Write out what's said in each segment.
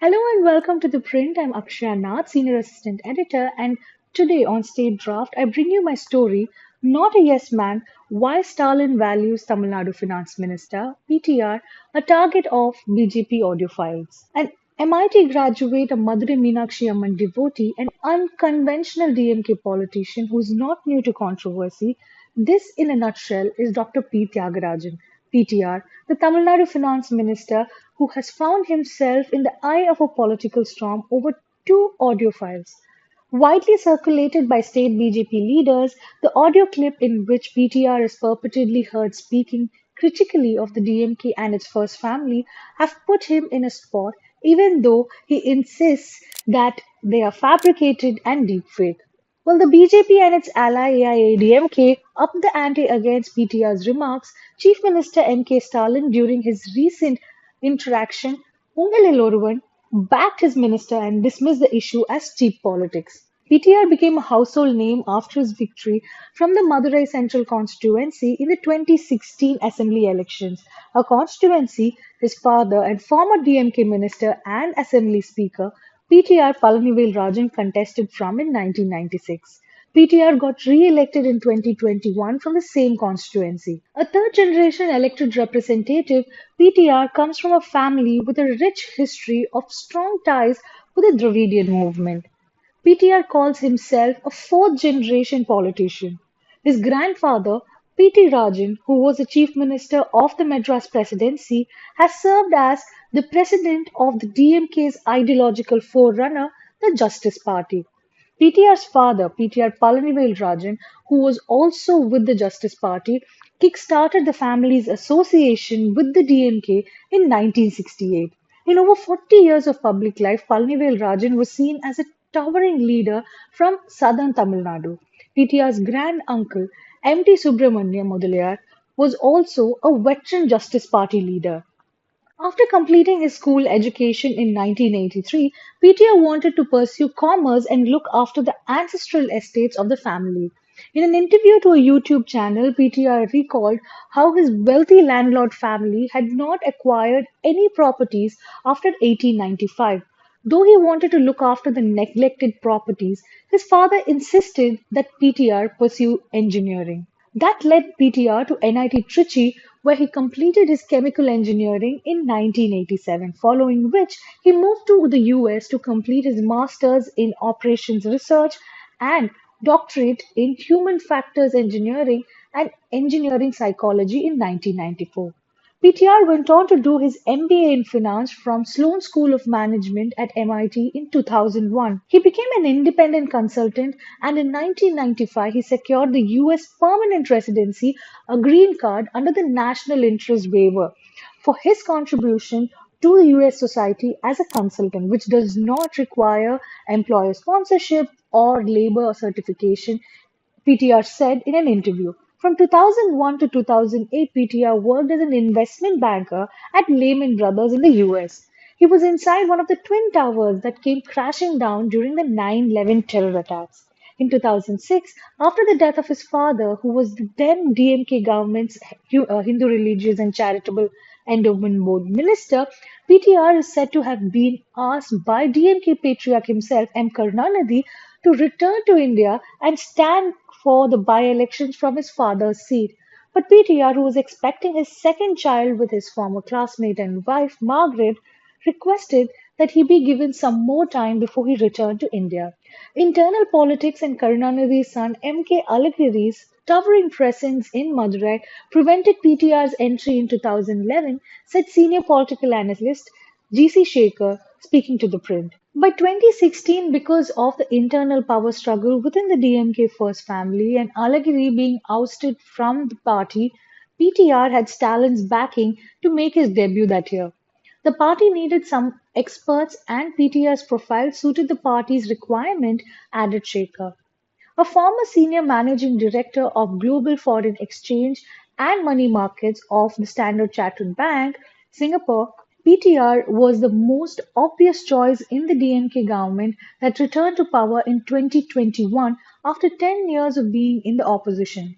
Hello and welcome to ThePrint. I'm Akshaya Nath, Senior Assistant Editor, and today on State Draft, I bring you my story, Not a Yes Man, Why Stalin Values Tamil Nadu Finance Minister, PTR, a target of BJP audiophiles. An MIT graduate, a Madurai Meenakshi Amman devotee, an unconventional DMK politician who's not new to controversy, this in a nutshell is Dr. P. Thiaga Rajan. PTR, the Tamil Nadu finance minister who has found himself in the eye of a political storm over two audio files. Widely circulated by state BJP leaders, the audio clip in which PTR is purportedly heard speaking critically of the DMK and its first family have put him in a spot, even though he insists that they are fabricated and deepfake. Well, the BJP and its ally AIADMK upped the ante against PTR's remarks. Chief Minister M.K. Stalin, during his recent interaction, Ungalil Oruvan, backed his minister and dismissed the issue as cheap politics. PTR became a household name after his victory from the Madurai Central constituency in the 2016 assembly elections, a constituency his father and former DMK minister and assembly speaker PTR Palanivel Rajan contested from in 1996. PTR got re-elected in 2021 from the same constituency. A third-generation elected representative, PTR comes from a family with a rich history of strong ties with the Dravidian movement. PTR calls himself a fourth-generation politician. His grandfather, P.T. Rajan, who was the chief minister of the Madras presidency, has served as the president of the DMK's ideological forerunner, the Justice Party. PTR's father, PTR Palanivel Rajan, who was also with the Justice Party, kick-started the family's association with the DMK in 1968. In over 40 years of public life, Palanivel Rajan was seen as a towering leader from southern Tamil Nadu. PTR's grand-uncle, M.T. Subramania Mudalayar, was also a veteran Justice Party leader. After completing his school education in 1983, PTR wanted to pursue commerce and look after the ancestral estates of the family. In an interview to a YouTube channel, PTR recalled how his wealthy landlord family had not acquired any properties after 1895. Though he wanted to look after the neglected properties, his father insisted that PTR pursue engineering. That led PTR to NIT Trichy, where he completed his chemical engineering in 1987, following which he moved to the US to complete his master's in operations research and doctorate in human factors engineering and engineering psychology in 1994. PTR went on to do his MBA in finance from Sloan School of Management at MIT in 2001. He became an independent consultant and in 1995 he secured the US permanent residency, a green card under the National Interest Waiver, for his contribution to the US society as a consultant, which does not require employer sponsorship or labor certification, PTR said in an interview. From 2001 to 2008, PTR worked as an investment banker at Lehman Brothers in the US. He was inside one of the twin towers that came crashing down during the 9/11 terror attacks. In 2006, after the death of his father, who was the then DMK government's Hindu Religious and Charitable Endowment Board minister, PTR is said to have been asked by DMK patriarch himself, M. Karunanidhi, to return to India and stand for the by-elections from his father's seat. But PTR, who was expecting his second child with his former classmate and wife, Margaret, requested that he be given some more time before he returned to India. Internal politics and Karunanidhi's son M.K. Alagiri's towering presence in Madurai prevented PTR's entry in 2011, said senior political analyst G.C. Shekhar, speaking to the print. By 2016, because of the internal power struggle within the DMK first family and Alagiri being ousted from the party, PTR had Stalin's backing to make his debut that year. The party needed some experts and PTR's profile suited the party's requirement, added Shekhar. A former senior managing director of global foreign exchange and money markets of the Standard Chartered Bank, Singapore, PTR was the most obvious choice in the DMK government that returned to power in 2021 after 10 years of being in the opposition.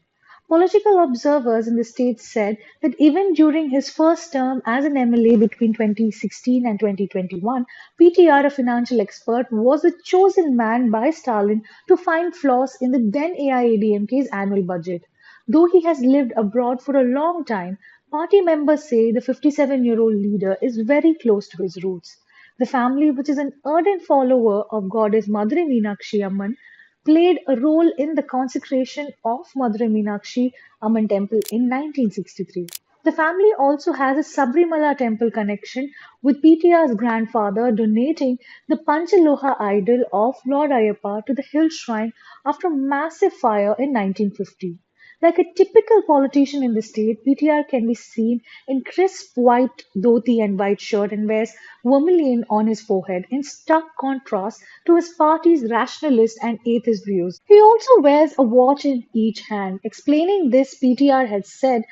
Political observers in the state said that even during his first term as an MLA between 2016 and 2021, PTR, a financial expert, was the chosen man by Stalin to find flaws in the then AIADMK's annual budget. Though he has lived abroad for a long time, party members say the 57-year-old leader is very close to his roots. The family, which is an ardent follower of goddess Madurai Meenakshi Amman, played a role in the consecration of Madurai Meenakshi Amman temple in 1963. The family also has a Sabrimala temple connection, with PTR's grandfather donating the Panchaloha idol of Lord Ayappa to the hill shrine after a massive fire in 1950. Like a typical politician in the state, PTR can be seen in crisp white dhoti and white shirt and wears vermilion on his forehead, in stark contrast to his party's rationalist and atheist views. He also wears a watch in each hand. Explaining this, PTR had said,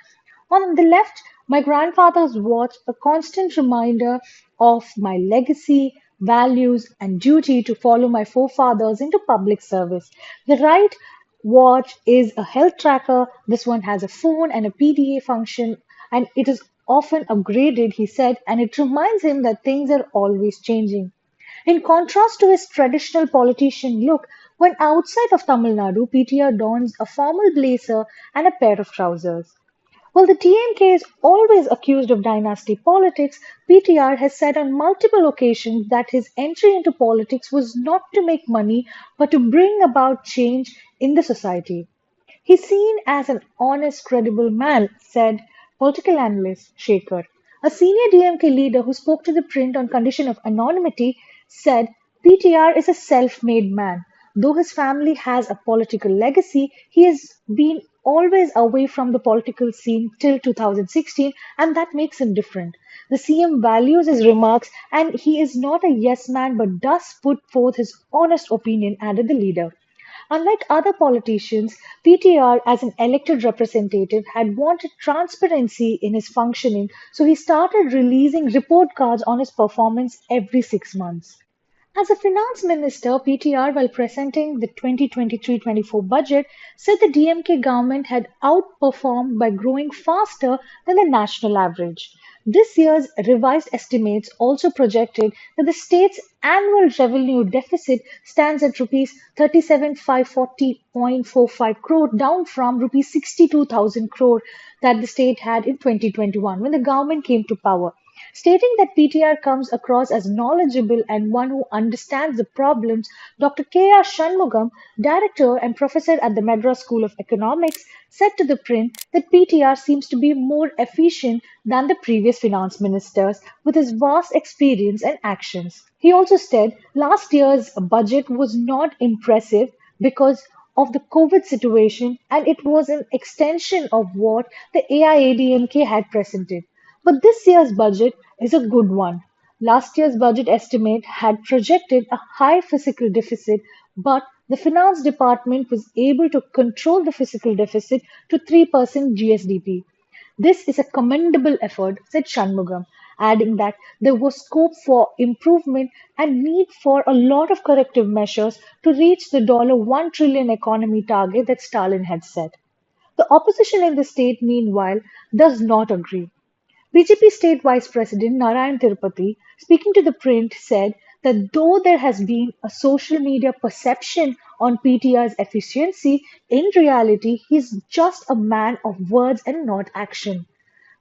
on the left, my grandfather's watch, a constant reminder of my legacy, values, and duty to follow my forefathers into public service. The right watch is a health tracker. This one has a phone and a PDA function, and it is often upgraded, he said, and it reminds him that things are always changing. In contrast to his traditional politician look, when outside of Tamil Nadu, PTR dons a formal blazer and a pair of trousers. While the TMK is always accused of dynasty politics, PTR has said on multiple occasions that his entry into politics was not to make money but to bring about change in the society. He's seen as an honest, credible man, said political analyst Shekhar. A senior DMK leader who spoke to the print on condition of anonymity said PTR is a self made man. Though his family has a political legacy, he has been always away from the political scene till 2016, and that makes him different. The CM values his remarks, and he is not a yes man but does put forth his honest opinion, added the leader. Unlike other politicians, PTR, as an elected representative, had wanted transparency in his functioning, so he started releasing report cards on his performance every 6 months. As a finance minister, PTR, while presenting the 2023-24 budget, said the DMK government had outperformed by growing faster than the national average. This year's revised estimates also projected that the state's annual revenue deficit stands at rupees 37,540.45 crore, down from rupees 62,000 crore that the state had in 2021 when the government came to power. Stating that PTR comes across as knowledgeable and one who understands the problems, Dr. K.R. Shanmugam, director and professor at the Madras School of Economics, said to the print that PTR seems to be more efficient than the previous finance ministers with his vast experience and actions. He also said last year's budget was not impressive because of the COVID situation, and it was an extension of what the AIADMK had presented. But this year's budget is a good one. Last year's budget estimate had projected a high fiscal deficit, but the finance department was able to control the fiscal deficit to 3% GSDP. This is a commendable effort, said Shanmugam, adding that there was scope for improvement and need for a lot of corrective measures to reach the $1 trillion economy target that Stalin had set. The opposition in the state, meanwhile, does not agree. BJP State Vice President Narayan Tirupati, speaking to the print, said that though there has been a social media perception on PTR's efficiency, in reality he is just a man of words and not action.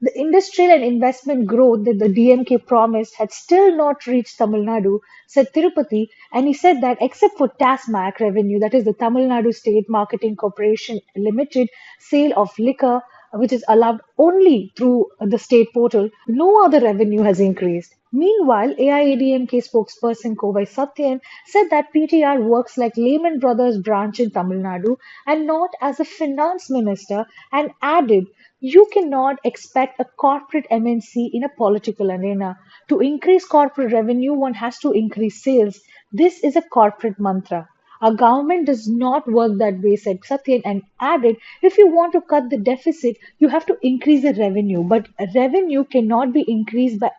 The industrial and investment growth that the DMK promised had still not reached Tamil Nadu, said Tirupati, and he said that except for TASMAC revenue, that is the Tamil Nadu State Marketing Corporation Limited sale of liquor, which is allowed only through the state portal, no other revenue has increased. Meanwhile, AIADMK spokesperson Kovai Satyan said that PTR works like Lehman Brothers branch in Tamil Nadu and not as a finance minister, and added, you cannot expect a corporate MNC in a political arena. To increase corporate revenue, one has to increase sales. This is a corporate mantra. Our government does not work that way, said Satyan, and added, if you want to cut the deficit, you have to increase the revenue. But revenue cannot be increased by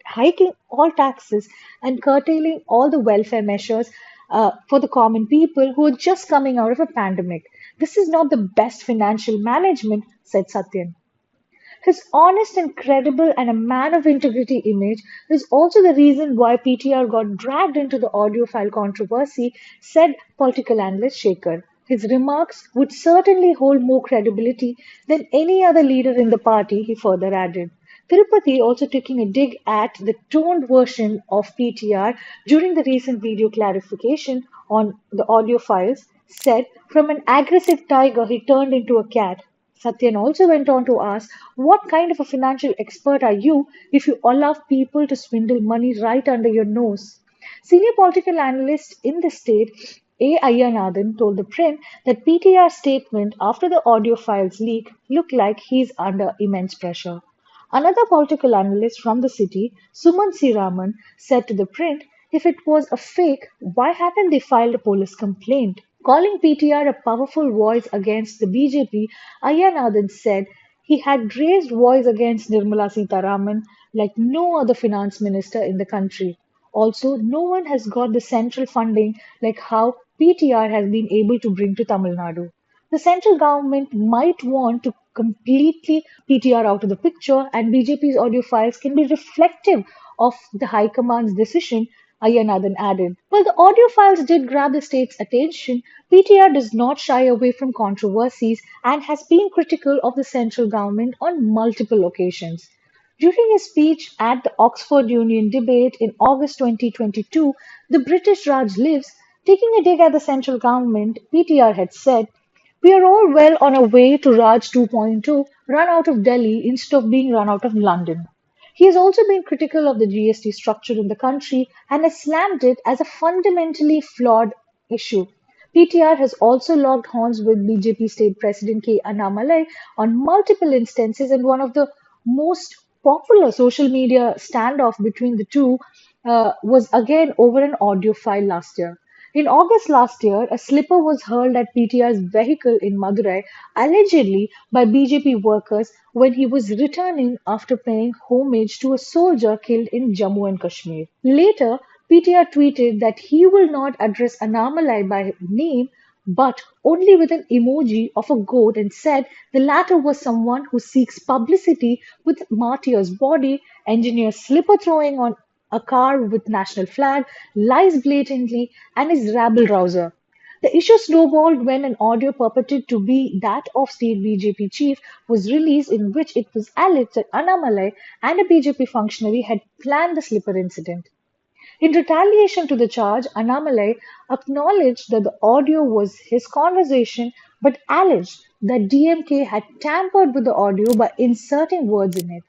hiking all taxes and curtailing all the welfare measures for the common people who are just coming out of a pandemic. This is not the best financial management, said Satyan. His honest and credible and a man of integrity image is also the reason why PTR got dragged into the audiophile controversy, said political analyst Shekhar. His remarks would certainly hold more credibility than any other leader in the party, he further added. Tirupati, also taking a dig at the toned version of PTR during the recent video clarification on the audio files, said, "From an aggressive tiger, he turned into a cat." Satyan also went on to ask, "What kind of a financial expert are you if you allow people to swindle money right under your nose?" Senior political analyst in the state, A. Ayanathan, told the print that PTR's statement after the audio files leak looked like he's under immense pressure. Another political analyst from the city, Suman Siraman, said to the print, "If it was a fake, why haven't they filed a police complaint?" Calling PTR a powerful voice against the BJP, Ayanathan said he had raised voice against Nirmala Sitharaman like no other finance minister in the country. Also, no one has got the central funding like how PTR has been able to bring to Tamil Nadu. The central government might want to completely PTR out of the picture, and BJP's audio files can be reflective of the High Command's decision, Ayanathan added. While the audio files did grab the state's attention, PTR does not shy away from controversies and has been critical of the central government on multiple occasions. During his speech at the Oxford Union debate in August 2022, "The British Raj lives," taking a dig at the central government, PTR had said, "We are all well on our way to Raj 2.2, run out of Delhi instead of being run out of London." He has also been critical of the GST structure in the country and has slammed it as a fundamentally flawed issue. PTR has also locked horns with BJP State President K. Annamalai on multiple instances, and one of the most popular social media standoff between the two was again over an audio file last year. In August last year, a slipper was hurled at PTR's vehicle in Madurai, allegedly by BJP workers when he was returning after paying homage to a soldier killed in Jammu and Kashmir. Later, PTR tweeted that he will not address Annamalai by name but only with an emoji of a goat, and said the latter was someone who seeks publicity with martyr's body, engineers slipper throwing on a car with national flag, lies blatantly, and is rabble-rouser. The issue snowballed when an audio purported to be that of state BJP chief was released, in which it was alleged that Annamalai and a BJP functionary had planned the slipper incident. In retaliation to the charge, Annamalai acknowledged that the audio was his conversation but alleged that DMK had tampered with the audio by inserting words in it.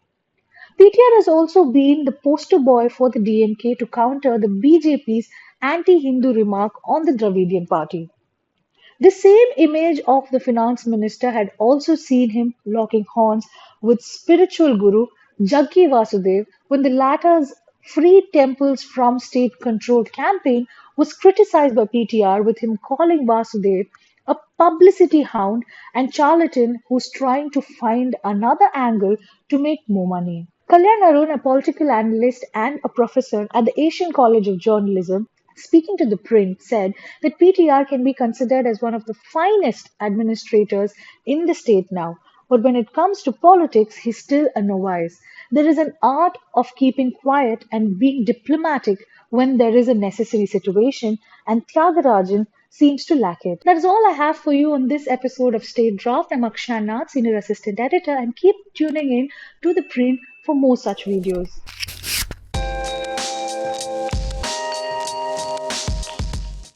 PTR has also been the poster boy for the DMK to counter the BJP's anti-Hindu remark on the Dravidian party. The same image of the finance minister had also seen him locking horns with spiritual guru Jaggi Vasudev when the latter's Free Temples from State Controlled campaign was criticized by PTR, with him calling Vasudev a publicity hound and charlatan who's trying to find another angle to make more money. Kalyan Arun, a political analyst and a professor at the Asian College of Journalism, speaking to the print, said that PTR can be considered as one of the finest administrators in the state now. But when it comes to politics, he's still a novice. There is an art of keeping quiet and being diplomatic when there is a necessary situation, and Thiaga Rajan seems to lack it. That is all I have for you on this episode of State Draft. I'm Akshaya Nath, Senior Assistant Editor, and keep tuning in to the print for more such videos.